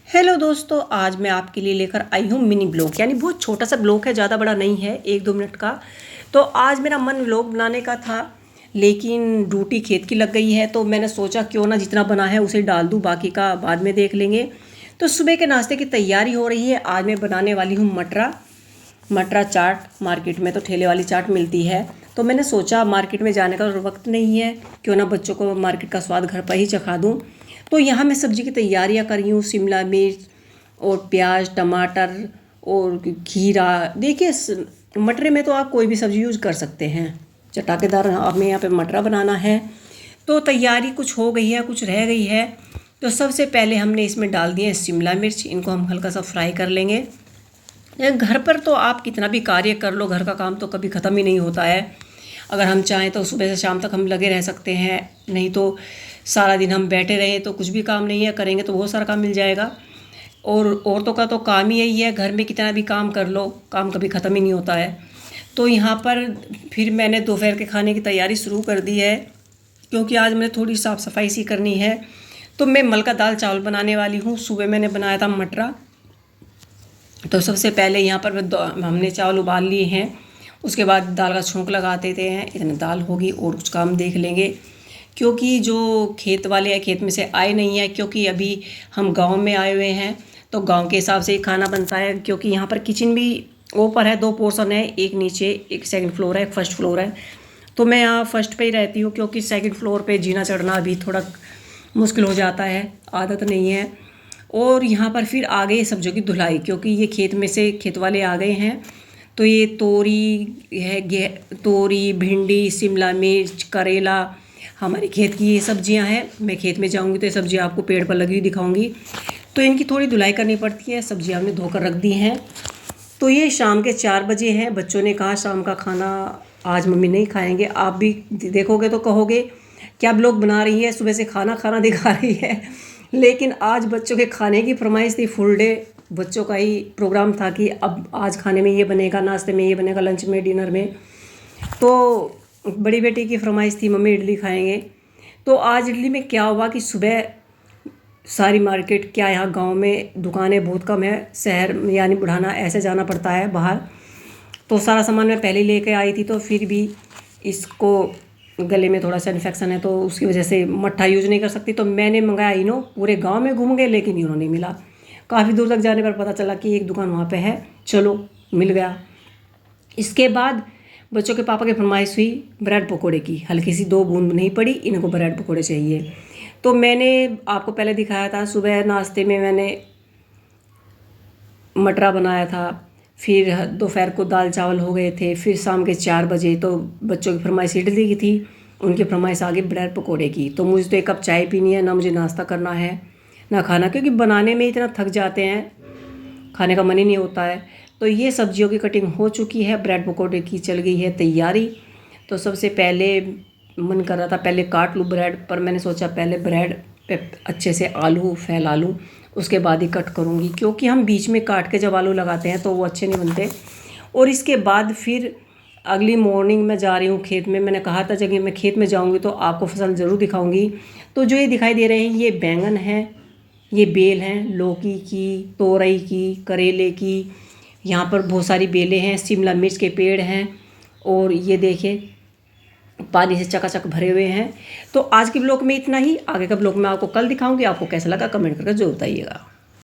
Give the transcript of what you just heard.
Hello दोस्तों, आज मैं आपके लिए लेकर आई हूँ मिनी ब्लॉग। यानी बहुत छोटा सा ब्लॉग है, ज़्यादा बड़ा नहीं है, 1-2 मिनट का। तो आज मेरा मन ब्लॉग बनाने का था, लेकिन ड्यूटी खेत की लग गई है। तो मैंने सोचा क्यों ना जितना बना है उसे डाल दूँ, बाकी का बाद में देख लेंगे। तो सुबह के नाश्ते की तैयारी हो रही है। आज मैं बनाने वाली हूँ मटरा चाट। मार्केट में तो ठेले वाली चाट मिलती है, तो मैंने सोचा मार्केट में जाने का वक्त नहीं है, क्यों ना बच्चों को मार्केट का स्वाद घर पर ही चखा दूँ। तो यहाँ मैं सब्ज़ी की तैयारियाँ कर रही हूँ। शिमला मिर्च और प्याज, टमाटर और खीरा। देखिए, मटरे में तो आप कोई भी सब्ज़ी यूज़ कर सकते हैं। चटाकेदार हमें यहाँ पे मटरा बनाना है। तो तैयारी कुछ हो गई है, कुछ रह गई है। तो सबसे पहले हमने इसमें डाल दिए शिमला मिर्च। इनको हम हल्का सा फ्राई कर लेंगे। घर पर तो आप कितना भी कार्य कर लो, घर का काम तो कभी ख़त्म ही नहीं होता है। अगर हम चाहें तो सुबह से शाम तक हम लगे रह सकते हैं, नहीं तो सारा दिन हम बैठे रहें तो कुछ भी काम नहीं है, करेंगे तो बहुत सारा काम मिल जाएगा। और औरतों का तो काम ही यही है, घर में कितना भी काम कर लो, काम कभी ख़त्म ही नहीं होता है। तो यहाँ पर फिर मैंने दोपहर के खाने की तैयारी शुरू कर दी है, क्योंकि आज मैंने थोड़ी साफ़ सफाई सी करनी है। तो मैं मल का दाल चावल बनाने वाली हूँ। सुबह मैंने बनाया था मटरा। तो सबसे पहले यहाँ पर हमने चावल उबाल लिए हैं। उसके बाद दाल का छोंक लगा देते हैं। इतनी दाल होगी और कुछ काम देख लेंगे, क्योंकि जो खेत वाले हैं खेत में से आए नहीं हैं, क्योंकि अभी हम गांव में आए हुए हैं। तो गांव के हिसाब से ही खाना बनता है, क्योंकि यहाँ पर किचन भी ऊपर है, 2 पोर्शन है, एक नीचे, एक सेकंड फ्लोर है, एक फर्स्ट फ्लोर है। तो मैं यहाँ फर्स्ट पे ही रहती हूँ, क्योंकि सेकंड फ्लोर पे जीना चढ़ना अभी थोड़ा मुश्किल हो जाता है, आदत नहीं है। और यहाँ पर फिर आ गई सब्जियों की धुलाई, क्योंकि ये खेत में से खेत वाले आ गए हैं। तो ये तोरी, भिंडी, शिमला मिर्च, करेला हमारे खेत की ये सब्जियां हैं। मैं खेत में जाऊंगी तो ये सब्जियां आपको पेड़ पर लगी हुई दिखाऊंगी। तो इनकी थोड़ी धुलाई करनी पड़ती है। सब्जियां हमने धोकर रख दी हैं। तो ये शाम के 4 बजे हैं। बच्चों ने कहा शाम का खाना आज मम्मी नहीं खाएंगे। आप भी देखोगे तो कहोगे क्या ब्लॉग बना रही है, सुबह से खाना खाना दिखा रही है। लेकिन आज बच्चों के खाने की फरमाइश थी। फुल डे बच्चों का ही प्रोग्राम था कि अब आज खाने में ये बनेगा, नाश्ते में ये बनेगा, लंच में, डिनर में। तो बड़ी बेटी की फरमाइश थी मम्मी इडली खाएंगे। तो आज इडली में क्या हुआ कि सुबह सारी मार्केट, क्या यहाँ गांव में दुकानें बहुत कम है, शहर यानी बुढ़ाना ऐसे जाना पड़ता है बाहर। तो सारा सामान मैं पहले लेके आई थी। तो फिर भी इसको गले में थोड़ा सा इन्फेक्शन है, तो उसकी वजह से मट्ठा यूज़ नहीं कर सकती। तो मैंने मंगाया इनो। पूरे गांव में घूम गए लेकिन इनो नहीं मिला। काफ़ी दूर तक जाने पर पता चला कि एक दुकान वहाँ पे है, चलो मिल गया। इसके बाद बच्चों के पापा की फरमाइश हुई ब्रेड पकोड़े की। हल्की सी 2 बूंद नहीं पड़ी, इनको ब्रेड पकोड़े चाहिए। तो मैंने आपको पहले दिखाया था, सुबह नाश्ते में मैंने मटरा बनाया था। फिर दोपहर को दाल चावल हो गए थे। फिर शाम के 4 बजे तो बच्चों की फरमाइश इडली की थी, उनकी फरमाइश आ गई ब्रेड पकोड़े की। तो मुझे तो 1 कप चाय पीनी है, ना मुझे नाश्ता करना है ना खाना, क्योंकि बनाने में इतना थक जाते हैं, खाने का मन ही नहीं होता है। तो ये सब्जियों की कटिंग हो चुकी है, ब्रेड पकोड़े की चल गई है तैयारी। तो सबसे पहले मन कर रहा था पहले काट लूँ ब्रेड, पर मैंने सोचा पहले ब्रेड पे अच्छे से आलू फैला लूँ, उसके बाद ही कट करूँगी, क्योंकि हम बीच में काट के जब आलू लगाते हैं तो वो अच्छे नहीं बनते। और इसके बाद फिर अगली मॉर्निंग मैं जा रही हूँ खेत में। मैंने कहा था जब मैं खेत में जाऊँगी तो आपको फसल ज़रूर दिखाऊँगी। तो जो ये दिखाई दे रहे हैं ये बैंगन है, ये बेल हैं लौकी की, तोरई की, करेले की। यहाँ पर बहुत सारी बेलें हैं, शिमला मिर्च के पेड़ हैं, और ये देखिए पानी से चकाचक भरे हुए हैं। तो आज के ब्लॉग में इतना ही। आगे का ब्लॉग मैं आपको कल दिखाऊंगी। आपको कैसा लगा कमेंट करके जरूर बताइएगा।